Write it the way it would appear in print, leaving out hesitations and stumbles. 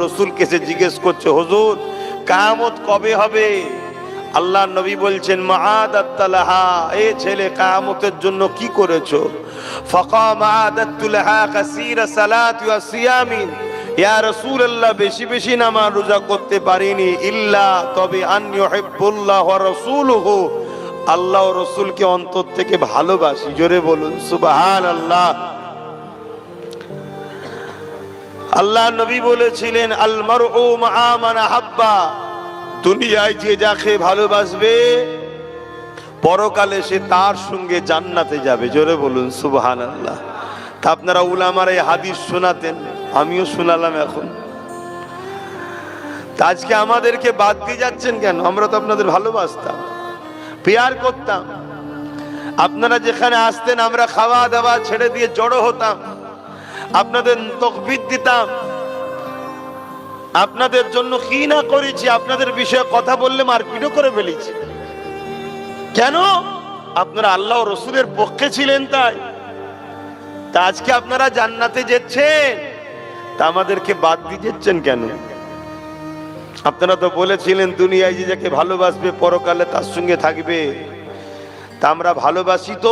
রসুলকে সে জিজ্ঞেস করছে, হুজুর কিয়ামত কবে হবে? আল্লাহ নবী বলছেন, মাআদাতুলাহা, এ ছেলে কিয়ামতের জন্য কি করেছো? ফাকাম আদাতুলাহা কাসীরা সালাতি ওয়া সিয়ামিন, ইয়া রাসূলুল্লাহ, বেশি বেশি নামাজ রোজা করতে পারিনি, ইল্লা, তবে আন ইউহিব্বুল্লাহ ওয়া রাসূলুহু, আল্লাহ ও রাসূলকে অন্তর থেকে ভালোবাসি। জোরে বলুন সুবহানাল্লাহ। আল্লাহ নবী বলেছিলেন, আল মারউ মা মান আহাব্বা, দুনিয়ায় যে যাকে ভালোবাসবে পরকালে সে তার সঙ্গে জান্নাতে যাবে। জোরে বলুন সুবহানাল্লাহ। তা আপনারা উলামারা এই হাদিস শোনাতেন, আমিও শোনালাম এখন। তা আজকে আমাদেরকে বাদ দিয়ে যাচ্ছেন কেন? আমরা তো আপনাদের ভালোবাসতাম, প্যার করতাম। আপনারা যেখানে আসতেন আমরা খাওয়া দাওয়া ছেড়ে দিয়ে জড়ো হতাম, আপনাদের তাকবীর দিতাম, আপনাদের জন্য কি না করেছি, আপনাদের বিষয়ে কথা বললে মারপিটও করে ফেলেছি। কেন? আপনারা আল্লাহ ও রাসূলের পক্ষে ছিলেন তাই। তা আজকে আপনারা জান্নাতে যাচ্ছেন, তা আমাদেরকে বাদ দিয়ে যাচ্ছেন কেন? আপনারা তো বলেছিলেন দুনিয়ায় যে যাকে ভালোবাসবে পরকালে তার সঙ্গে থাকবে। তা আমরা ভালোবাসি তো।